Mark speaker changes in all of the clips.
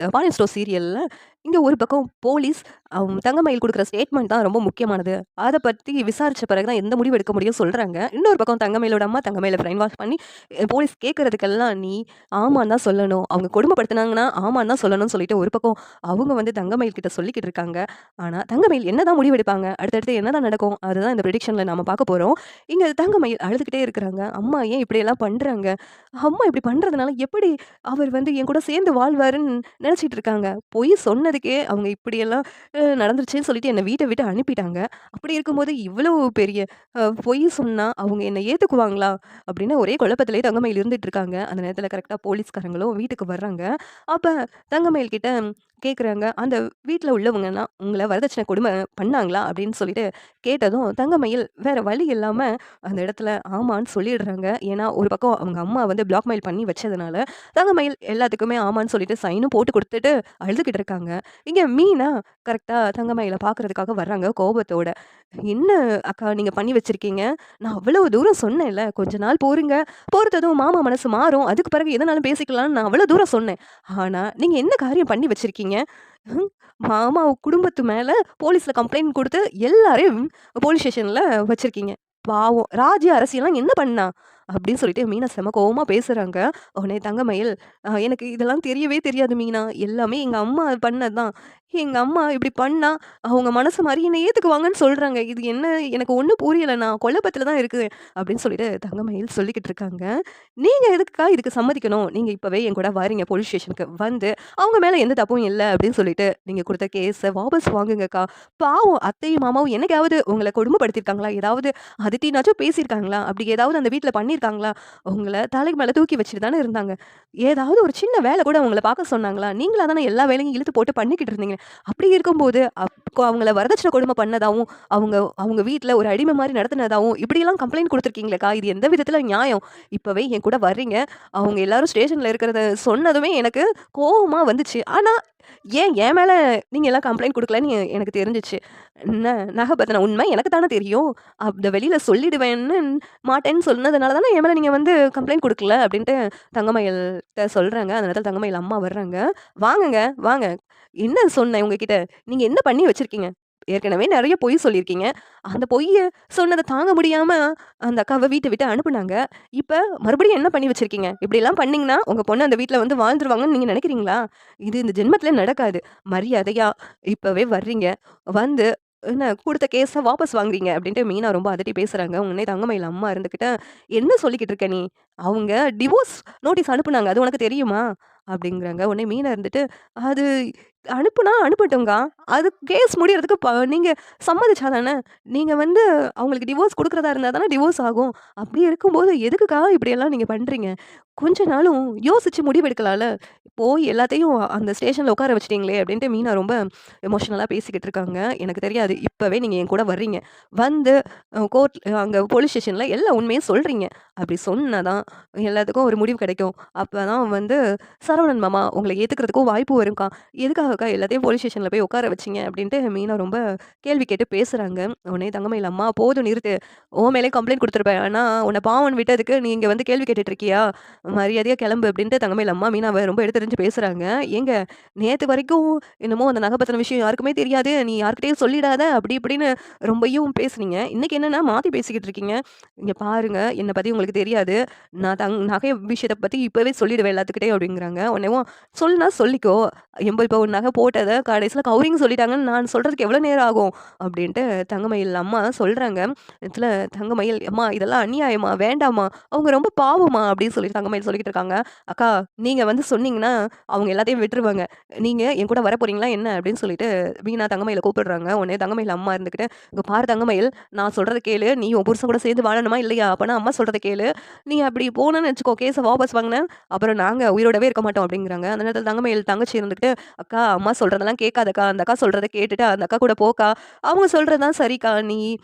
Speaker 1: Pandian store சீரியல்ல இங்க ஒரு பக்கம் போலீஸ் தங்கமயில் குடுக்குற ஸ்டேட்மெண்ட் தான் ரொம்ப முக்கியமானது. அத பத்தி விசாரிச்ச பிறகு தான் எந்த முடிவு எடுக்க முடியும்னு சொல்றாங்க. இன்னொரு பக்கம் தங்கமயிலோட அம்மா தங்கமயில பிரைன் வாஷ் பண்ணி போலீஸ் கேட்கறதுக்கெல்லாம் நீ ஆமான்னு தான் சொல்லணும். அவங்க கொடுமைப்படுத்துனாங்கன்னா ஆமான்னு தான் சொல்லணும்னு சொல்லிட்டு ஒரு பக்கம் அவங்க வந்து தங்கமயில் கிட்ட சொல்லிக்கிட்டு இருக்காங்க. ஆனா தங்கமயில் என்னதான் முடிவு எடுப்பாங்க? அடுத்தடுத்து என்னதான் நடக்கும்? அதுதான் இந்த ப்ரிடிக்ஷன்ல நாம பார்க்க போறோம். இங்க தங்கமயில் அழுதுகிட்டே இருக்கிறாங்க. அம்மா ஏன் இப்படியெல்லாம் பண்றாங்க? அம்மா இப்படி பண்றதுனால எப்படி அவர் வந்து என் கூட சேர்ந்து வாழ்வாருன்னு நினைச்சிட்டு இருக்காங்க. பொய் சொன்னதுக்கே அவங்க இப்படியெல்லாம் நடந்துருச்சுன்னு சொல்லிட்டு என்ன வீட்ட விட்டு அனுப்பிட்டாங்க. அப்படி இருக்கும்போது இவ்வளவு பெரிய பொய் சொன்னா அவங்க என்ன ஏத்துக்குவாங்களா? அப்படின்னு ஒரே குழப்பத்திலேயே தங்கமயில் இருந்துட்டு இருக்காங்க. அந்த நேரத்துல கரெக்ட்டா போலீஸ்காரங்களும் வீட்டுக்கு வர்றாங்க. அப்ப தங்கமயில் கிட்ட கேட்குறாங்க, "அந்த வீட்ல உள்ளவங்கன்னா உங்கள வரதட்சணை கொடுமை பண்ணாங்களா?" அப்படின்னு சொல்லிட்டு கேட்டதும் தங்கமயில் வேற வழி இல்லாம அந்த இடத்துல ஆமான்னு சொல்லிடுறாங்க. ஏன்னா ஒரு பக்கம் அவங்க அம்மா வந்து பிளாக்மெயில் பண்ணி வச்சதுனால தங்கமயில் எல்லாத்துக்குமே ஆமான்னு சொல்லிட்டு சைனும் போட்டு குடுத்துட்டு அழுதுகிட்டு இருக்காங்க. இங்க மீனா கரெக்ட்டா தங்கமயில பார்க்கறதுக்காக வர்றாங்க கோபத்தோட. "என்ன அக்கா நீங்க பண்ணி வச்சிருக்கீங்க? நான் அவ்வளவு தூரம் சொன்னேன்ல, கொஞ்ச நாள் பொறுங்க. பொறுத்ததும் மாமா மனசு மாறும். அதுக்கு பிறகு எதுனாலும் பேசிக்கலாம்னு நான் அவ்வளோ தூரம் சொன்னேன். ஆனா, நீங்க என்ன காரியம் பண்ணி வச்சிருக்கீங்க? ம் மாமா குடும்பத்து மேல போலீஸ்ல கம்ப்ளைண்ட் குடுத்து எல்லாரையும் போலீஸ் ஸ்டேஷன்ல வச்சிருக்கீங்க. பாவம் ராஜ்ய அரசியல்லாம் என்ன பண்ணா?" அப்படின்னு சொல்லிட்டு மீனா செம கோவமா பேசுறாங்க. உடனே தங்கமயில், எனக்கு இதெல்லாம் தெரியவே தெரியாது மீனா. எல்லாமே எங்க அம்மா பண்ணது தான். எங்க அம்மா இப்படி பண்ணா, அவங்க மனசு மாறி என்ன ஏத்துக்குவாங்கன்னு சொல்றாங்க. இது என்ன எனக்கு ஒண்ணும் புரியல. நான் குழப்பத்துல தான் இருக்கேன்." அப்படின்னு சொல்லிட்டு தங்கமயில் சொல்லிக்கிட்டு இருக்காங்க. "நீங்க எதுக்குக்கா இதுக்கு சம்மதிக்கணும்? நீங்க இப்பவே என் கூட வாரீங்க போலீஸ் ஸ்டேஷனுக்கு. வந்து அவங்க மேல எந்த தப்பும் இல்ல அப்படின்னு சொல்லிட்டு, நீங்க குடுத்த கேஸ வாபஸ் வாங்குங்கக்கா. பாவம் அத்தையும், மாமாவும் என்னைக்காவது உங்கள கொடுமைப்படுத்தியிருக்காங்களா? ஏதாவது அதட்டினாச்சும் பேசியிருக்காங்களா? அப்படி ஏதாவது அந்த வீட்ல பண்ணியிருக்காங்களா? உங்கள தலைக்கு மேல தூக்கி வச்சுட்டு தானே இருந்தாங்க. ஏதாவது ஒரு சின்ன வேல கூட உங்கள பார்க்க சொன்னாங்களா? நீங்களா தானே எல்லா வேலையும் இழுத்து போட்டு பண்ணிக்கிட்டு இருந்தீங்க. அப்படி இருக்கும்போது, அவங்கள வரதட்சணை கொடுமை பண்ணதாவும், அவங்க அவங்க வீட்ல ஒரு அடிமை மாரி நடத்துனதாவும், இப்படியெல்லாம் கம்ப்ளைண்ட் குடுத்துருக்கீங்களேக்கா, இது எந்த விதத்தில நியாயம்? இப்பவே என் கூட வர்றீங்க. அவங்க எல்லாரும் ஸ்டேஷன்ல இருக்கிறத சொன்னதுமே எனக்கு கோவமா வந்துச்சு. ஆனா, ஏன் என் மேல நீங்க எல்லாம் கம்ப்ளைண்ட் குடுக்கலன்னு எனக்கு தெரிஞ்சுச்சு. நகை பத்தின உண்மை எனக்கு தானே தெரியும். அத வெளியில சொல்லிடுவேன்னு மாட்டேன்னு சொன்னதுனால தானே என் மேல நீங்க வந்து கம்ப்ளைண்ட் குடுக்கல அப்டின்ட்டு தங்கமயில்ட்ட சொல்றாங்க. அந்த நேரத்துல தங்கமயில் அம்மா வர்றாங்க. "வாங்கங்க, வாங்க. என்ன சொன்னேன் உங்ககிட்ட? நீங்க என்ன பண்ணி வச்சிருக்கீங்க? ஏற்கனவே நெறைய பொய் சொல்லியிருக்கீங்க. அந்த பொய்ய சொன்னத தாங்க முடியாம அந்த அக்காவ வீட்ட விட்டு அனுப்புனாங்க. இப்ப மறுபடியும் என்ன பண்ணி வச்சிருக்கீங்க? இப்படிலாம் பண்ணீங்கன்னா, உங்க பொண்ணு அந்த வீட்ல வந்து வாழ்ந்துருவாங்கன்னு நீங்க நெனைக்கிறீங்களா? இது இந்த ஜென்மத்தில நடக்காது. மரியாதையா இப்பவே வர்றீங்க. வந்து என்ன குடுத்த கேஸ வாபஸ் வாங்குறீங்க" அப்படின்ட்டு மீனா ரொம்ப அதட்டி பேசுறாங்க. உடனே தங்கமயில் அம்மா இருந்துகிட்டு, "என்ன சொல்லிக்கிட்டு இருக்க நீ? அவங்க டிவோர்ஸ் நோட்டீஸ் அனுப்புனாங்க. அது உனக்கு தெரியுமா?" அப்படிங்கிறாங்க. உடனே மீனா இருந்துட்டு, "அது அனுப்புனா அனுப்பட்டும்க்கா. அது கேஸ் முடியறதுக்கு நீங்க சம்மதிச்சா தானே! நீங்க வந்து அவங்களுக்கு டிவோர்ஸ் குடுக்குறதா இருந்தா தானே டிவோர்ஸ் ஆகும். அப்படி இருக்கும்போது எதுக்குக்கா இப்படியெல்லாம் நீங்க பண்றீங்க? கொஞ்ச நாளும் யோசிச்சு முடிவெடுக்கலாம்ல. போய் எல்லாத்தையும் அந்த ஸ்டேஷன்ல உட்கார வச்சுட்டீங்களே!" அப்படின்ட்டு மீனா ரொம்ப எமோஷனலா பேசிக்கிட்டு இருக்காங்க. "எனக்கு தெரியாது. இப்பவே நீங்க என் கூட வர்றீங்க. வந்து கோர்ட் அங்க போலீஸ் ஸ்டேஷன்ல எல்லா உண்மையும் சொல்றீங்க. அப்படி சொன்னா தான் எல்லாத்துக்கும் ஒரு முடிவு கிடைக்கும். அப்பதான் வந்து சரவணன் மாமா உங்கள ஏத்துக்கிறதுக்கும் வாய்ப்பு வரும்க்கா. எதுக்காகக்கா எல்லாத்தையும் போலீஸ் ஸ்டேஷன்ல போய் உட்கார வச்சீங்க?" அப்படின்ட்டு மீனா ரொம்ப கேள்வி கேட்டு பேசுறாங்க. உடனே தங்கமயில் அம்மா, "போதும் நிறுத்து. உன் மேலயும் கம்ப்ளைண்ட் குடுத்துருப்பேன். ஆனா உன்ன பாவம்ன்னு விட்டதுக்கு நீ இங்க வந்து கேள்வி கேட்டுட்டு இருக்கியா? மரியாதையா கிளம்பு" அப்படின்ட்டு தங்கமயில் அம்மா மீனாவ ரொம்ப எடுத்தெறிஞ்சு பேசுறாங்க. "ஏங்க நேத்து வரைக்கும் என்னமோ அந்த நகை பத்தின விஷயம் யாருக்குமே தெரியாது. நீ யார்கிட்டயும் சொல்லிடாத" அப்படி இப்படின்னு ரொம்பயும் பேசுனீங்க. இன்னைக்கு என்னன்னா மாத்தி பேசிக்கிட்டு இருக்கீங்க. "இங்க பாருங்க, என்ன பத்தி உங்களுக்கு தெரியாது. நான் நகை விஷயத்த பத்தி இப்பவே சொல்லிடுவேன் எல்லாத்துக்கிட்டயும்" அப்படிங்கிறாங்க. உடனேவும் "சொல்லுனா சொல்லிக்கோ. 80 பவுன் நகை போட்டத கடைசியில கவுரிங் சொல்லிட்டாங்கன்னு நான் சொல்றதுக்கு எவ்வளோ நேரம் ஆகும்?" அப்படின்ட்டு தங்கமயில் அம்மா சொல்றாங்க. இதுல தங்கமயில், "அம்மா இதெல்லாம் அநியாயம்மா, வேண்டாம்மா. அவங்க ரொம்ப பாவம்மா" அப்படின்னு சொல்லி தங்கமயில் சொல்லிக்கிட்டு இருக்காங்க. "அக்கா நீங்க வந்து சொன்னீங்கன்னா, அவங்க எல்லாத்தையும் விட்டுருவாங்க. நீங்க என் கூட வரப்போறீங்களா என்ன?" அப்படின்னு சொல்லிட்டு வீணா தங்கமயில கூப்பிடுறாங்க. உடனே தங்கமயில் அம்மா இருந்துகிட்டு, "இங்க பாரு தங்கமயில், நான் சொல்றத கேளு. நீ உன் புருஷன் கூட சேர்ந்து வாழணுமா இல்லையா? அப்பன்னா அம்மா சொல்றத கேளு. நீ அப்படி போனன்னு வச்சுக்கோ, கேஸ வாபஸ் வாங்குன, அப்புறம் நாங்க உயிரோடவே இருக்க மாட்டோம்" அப்படிங்கிறாங்க. அந்த நேரத்துல தங்கமயில் தங்கச்சி இருந்துகிட்டு, "அக்கா அம்மா சொல்றதெல்லாம் கேட்காதக்கா. அந்த அக்கா சொல்றத கேட்டுட்டு அந்த அக்கா கூட போக்கா. அவங்க சொல்றது தான் சரிக்கா. நீ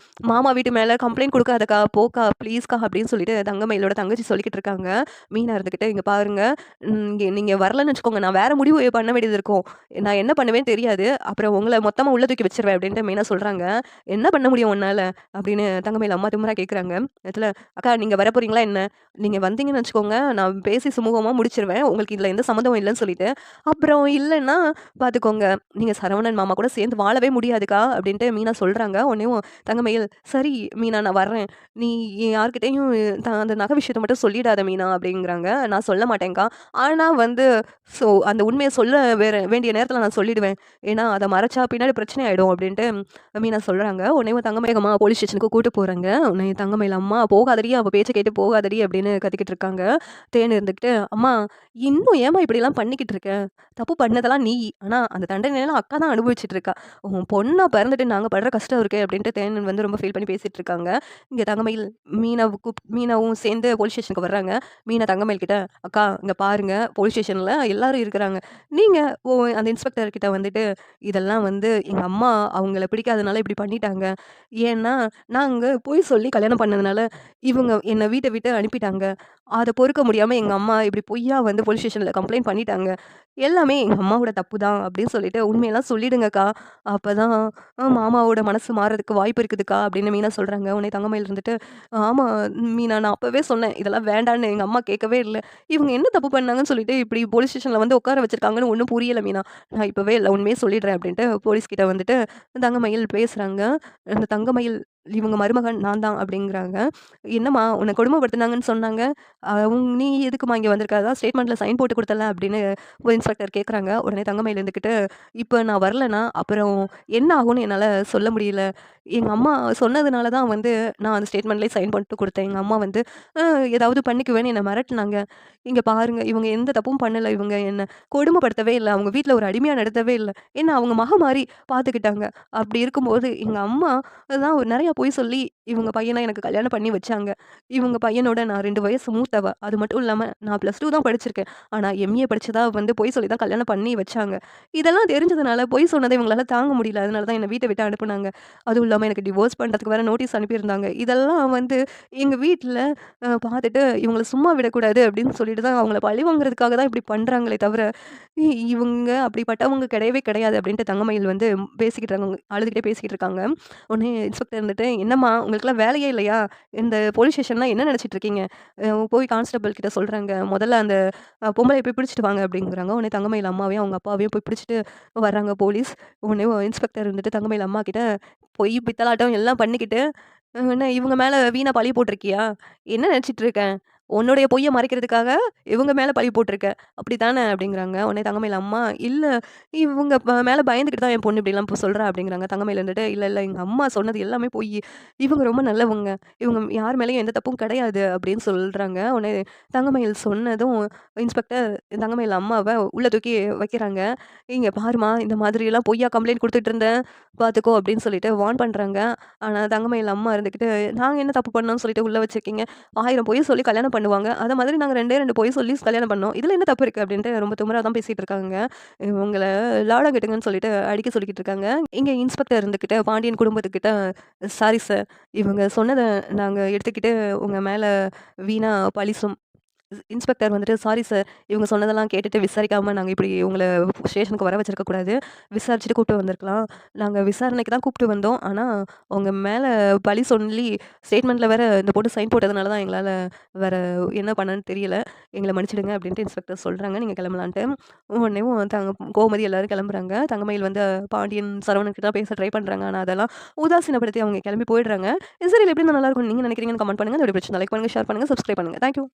Speaker 1: மாமா வீட்டு மேல கம்ப்ளைண்ட் குடுக்காதக்கா. போக்கா ப்ளீஸ்க்கா" அப்படின்னு சொல்லிட்டு தங்கமயிலோட தங்கச்சி சொல்லிக்கிட்டு இருக்காங்க. மீனா இருந்துகிட்டு, "இங்க பாருங்க, இங்க நீங்க வரலன்னு வச்சுக்கோங்க, நான் வேற முடிவு பண்ண வேண்டியது இருக்கும். நான் என்ன பண்ணுவேன்னு தெரியாது. அப்புறம் உங்கள மொத்தமா உள்ள தூக்கி வச்சுருவேன்" அப்படின்ட்டு மீனா சொல்றாங்க. "என்ன பண்ண முடியும் உன்னால?" அப்படின்னு தங்கமயில் அம்மா திமிரா கேட்குறாங்க. இடத்துல, "அக்கா நீங்க வரப்போறீங்களா என்ன? நீங்க வந்தீங்கன்னு வச்சுக்கோங்க, நான் பேசி சுமூகமா முடிச்சுருவேன். உங்களுக்கு இதுல எந்த சம்மந்தமும் இல்லன்னு சொல்லிட்டு. அப்புறம் இல்லன்னா பார்த்துக்கோங்க, நீங்க சரவணன் மாமா கூட சேர்ந்து வாழவே முடியாதுக்கா அப்டின்ட்டு மீனா சொல்றாங்க. உடனேவும் தங்கமயில், சரி மீனா நான் வர்றேன். நீ யார்கிட்டயும் அந்த நகை விஷயத்த மட்டும் சொல்லிடாத மீனா அப்டிங்கிறாங்க. நான் சொல்ல மாட்டேன்க்கா. ஆனா வந்து அந்த உண்மைய சொல்ல வேண்டிய நேரத்துல நான் சொல்லிடுவேன். ஏன்னா அத மறைச்சா பின்னாடி பிரச்சனை ஆயிடும் அப்டின்ட்டு மீனா சொல்றாங்க. உடனே தங்கமயில் அம்மா போலீஸ் ஸ்டேஷனுக்கு கூட்டு போறாங்க. உடனே தங்கமயில் அம்மா போகாதடி, அவ பேச்ச கேட்டு போகாதடி அப்டின்னு கத்திக்கிட்டு இருக்காங்க. தேன் இருந்துகிட்டு, அம்மா இன்னும் ஏம்மா இப்படிலாம் பண்ணிக்கிட்டு இருக்க? தப்பு பண்ணதெல்லாம் நீ. ஆனா அந்த தண்டனையெல்லாம் அக்கா தான் அனுபவிச்சுட்டு இருக்கா. உன் பொண்ணா பிறந்துட்டு நாங்க படுற கஷ்டம் இருக்கே அப்டின்ட்டு தேன் வந்து ரொம்ப ஃபீல் பண்ணி பேசிட்டு இருக்காங்க. இங்க தங்கமயில் மீனாவும் சேர்ந்து போலீஸ் ஸ்டேஷனுக்கு வர்றாங்க. மீனா தங்கமயில் கிட்ட, "அக்கா இங்க பாருங்க போலீஸ் ஸ்டேஷன்ல எல்லாரும் இருக்கிறாங்க. நீங்க அந்த இன்ஸ்பெக்டர் கிட்ட வந்துட்டு, இதெல்லாம் வந்து எங்க அம்மா அவங்கள பிடிக்காதனால இப்படி பண்ணிட்டாங்க. ஏன்னா, நாங்க பொய் சொல்லி கல்யாணம் பண்ணதுனால, இவங்க என்ன வீட்ட விட்டு அனுப்பிட்டாங்க. அத பொறுக்க முடியாம எங்க அம்மா இப்படி பொய்யா வந்து போலீஸ் ஸ்டேஷன்ல கம்ப்ளைண்ட் பண்ணிட்டாங்க. எல்லாமே எங்க அம்மாவோட தப்பு தான் அப்படின்னு சொல்லிட்டு உண்மையெல்லாம் சொல்லிடுங்கக்கா. அப்பதான் மாமாவோட மனசு மாறுறதுக்கு வாய்ப்பு இருக்குதுக்கா அப்படின்னு மீனா சொல்றாங்க. உடனே தங்கமயில் இருந்துட்டு, ஆமா மீனா நான் அப்பவே சொன்னேன். இதெல்லாம் வேண்டான்னு எங்க அம்மா கேட்கவே இல்ல. இவங்க என்ன தப்பு பண்ணாங்கன்னு சொல்லிட்டு இப்படி போலீஸ் ஸ்டேஷன்ல வந்து உட்கார வச்சிருக்காங்கன்னு ஒண்ணும் புரியல மீனா. நான் இப்பவே எல்லா உண்மையும் சொல்லிடுறேன் அப்படின்ட்டு போலீஸ் கிட்ட வந்துட்டு தங்கமயில் பேசுறாங்க. அந்த தங்கமயில் இவங்க மருமகன் நான் தான் அப்படிங்கிறாங்க. என்னம்மா உன்ன கொடுமைப்படுத்துனாங்கன்னு சொன்னாங்க. நீ எதுக்கும்மா இங்க வந்திருக்க? அதான் ஸ்டேட்மெண்ட்ல சைன் போட்டு குடுத்தல்ல அப்படின்னு ஒரு இன்ஸ்பெக்டர் கேட்குறாங்க. உடனே தங்கமயில் இருந்துகிட்டு, இப்ப நான் வரலன்னா, அப்புறம் என்ன ஆகும்னு என்னால சொல்ல முடியல. எங்க அம்மா சொன்னதுனால தான் வந்து நான் அந்த ஸ்டேட்மெண்ட்லயே சைன் போட்டு குடுத்தேன். எங்க அம்மா வந்து அ ஏதாவது பண்ணிக்குவேன்னு என்ன மிரட்டுனாங்க. இங்க பாருங்க இவங்க எந்த தப்பும் பண்ணல. இவங்க என்ன கொடுமைப்படுத்தவே இல்ல. அவங்க வீட்ல ஒரு அடிமையா நடத்தவே இல்ல. என்ன அவங்க மக மாரி பார்த்துக்கிட்டாங்க. அப்படி இருக்கும்போது எங்க அம்மா தான் நெறைய பொய் சொல்லி இவங்க பையன எனக்கு கல்யாணம் பண்ணி வச்சாங்க. இவங்க பையனோட நான் 2 வயசு மூத்தவ. அது மட்டும் இல்லாம நான் +2 தான் படிச்சிருக்கேன். ஆனா எம்.ஏ படிச்சதா வந்து பொய் சொல்லி தான் கல்யாணம் பண்ணி வச்சாங்க. இதெல்லாம் தெரிஞ்சதுனால பொய் சொன்னத இவங்களால தாங்க முடியல. அதனால தான் என்ன வீட்ட விட்டு அனுப்புனாங்க. அதுவும் இல்லாம எனக்கு டிவோர்ஸ் பண்றதுக்கு வேற நோட்டீஸ் அனுப்பியிருந்தாங்க. இதெல்லாம் வந்து எங்க வீட்ல பார்த்துட்டு இவங்கள சும்மா விடக்கூடாது அப்படின்னு சொல்லிட்டு தான் அவங்கள பழி வாங்குறதுக்காக தான் இப்படி பண்றாங்களே தவிர, இவங்க அப்படிப்பட்டவங்க கிடையவே கிடையாது அப்படின்ட்டு தங்கமயில் வந்து பேசிக்கிட்டு இருக்காங்க. அழுதுகிட்டே பேசிக்கிட்டு இருக்காங்க. உடனே இன்ஸ்பெக்டர் இருந்துட்டு, "என்னம்மா உங்களுக்கெல்லாம் வேலையே இல்லையா? இந்த போலீஸ் ஸ்டேஷன்லாம் என்ன நினைச்சிட்டு இருக்கீங்க?" போய் கான்ஸ்டபிள் கிட்ட சொல்றாங்க. "முதல்ல அந்த பொம்பளைய போய் பிடிச்சிட்டு வாங்க" அப்படிங்கிறாங்க. உடனே தங்கமயில் அம்மாவையும், அவங்க அப்பாவையும் போய் பிடிச்சிட்டு வர்றாங்க போலீஸ். உடனே இன்ஸ்பெக்டர் இருந்துட்டு தங்கமயில் அம்மா கிட்ட பொய் பித்தலாட்டம் எல்லாம் பண்ணிக்கிட்டு, "என்ன இவங்க மேல வீணா பழி போட்டிருக்கியா? என்ன நினைச்சிட்டு இருக்க? உன்னுடைய பொய்ய மறைக்கிறதுக்காக இவங்க மேல பழி போட்டுருக்க. அப்படித்தானே?" அப்படிங்கிறாங்க. உடனே தங்கமயில் அம்மா, "இல்ல இவங்க மேல பயந்துகிட்டு தான் என் பொண்ணு இப்படிலாம் சொல்றா" அப்படிங்கிறாங்க. தங்கமயில் இருந்துட்டு, "இல்ல, இல்ல எங்க அம்மா சொன்னது எல்லாமே பொய்யி. இவங்க ரொம்ப நல்லவங்க. இவங்க யார் மேலயும் எந்த தப்பும் கிடையாது" அப்படின்னு சொல்றாங்க. உடனே தங்கமயில் சொன்னதும் இன்ஸ்பெக்டர் தங்கமயில் அம்மாவ உள்ள தூக்கி வைக்கிறாங்க. "இங்க பாரும்மா, இந்த மாதிரிலாம் பொய்யா கம்ப்ளைண்ட் குடுத்துட்டு இருந்தேன். பார்த்துக்கோ" அப்படின்னு சொல்லிட்டு வார்ன் பண்றாங்க. ஆனா தங்கமயில் அம்மா இருந்துகிட்டு, "நாங்க என்ன தப்பு பண்ணோம்னு சொல்லிட்டு உள்ள வச்சிருக்கீங்க? 1000 பொய் சொல்லி கல்யாணம் பண்ணுவாங்க. அத மாதிரி நாங்க 2டே 2 பொய் சொல்லி கல்யாணம் பண்ணோம். இதுல என்ன தப்பு இருக்கு?" அப்படின்ட்டு ரொம்ப திமிரா தான் பேசிட்டு இருக்காங்க. இவங்கள லாடம் கட்டுங்கன்னு சொல்லிட்டு அடிக்க சொல்லிக்கிட்டு இருக்காங்க. இங்க இன்ஸ்பெக்டர் இருந்துகிட்டு பாண்டியன் குடும்பத்துக்கிட்ட, "சாரி சார். இவங்க சொன்னத நாங்க எடுத்துக்கிட்டு உங்க மேல வீணா பழி இன்ஸ்பெக்டர் வந்துட்டு, "சாரி சார். இவங்க சொன்னதெல்லாம் கேட்டுட்டு விசாரிக்காம நாங்க இப்படி உங்கள ஸ்டேஷனுக்கு வர வச்சிருக்க கூடாது. விசாரிச்சுட்டு கூப்பிட்டு வந்திருக்கலாம். நாங்க விசாரணைக்கு தான் கூப்பிட்டு வந்தோம். ஆனா, உங்க மேல பழி சொல்லி ஸ்டேட்மெண்ட்ல வேற இந்த பொண்ணு சைன் போட்டதுனால தான் எங்களால வேற என்ன பண்ணன்னு தெரியல. எங்கள மன்னிச்சிடுங்க" அப்படின்ட்டு இன்ஸ்பெக்டர் சொல்றாங்க. "நீங்க கிளம்பலான்ட்டு." உடனேவும் கோமதி எல்லாரும் கிளம்புறாங்க. தங்கமயில் வந்து பாண்டியன், சரவணன் கிட்ட பேச ட்ரை பண்றாங்க. ஆனா, அதெல்லாம் உதாசீனப்படுத்தி அவங்க கிளம்பி போயிடுறாங்க. இந்த சீரியல் எப்படி இருந்தா நல்லாருக்கும்னு நீங்க நினைக்கிறீங்கன்னு கமெண்ட் பண்ணுங்க. இந்த வீடியோ பிடிச்சிருந்தா லைக் பண்ணுங்க, ஷேர் பண்ணுங்க, சப்ஸ்கிரைப் பண்ணுங்க. Thank you.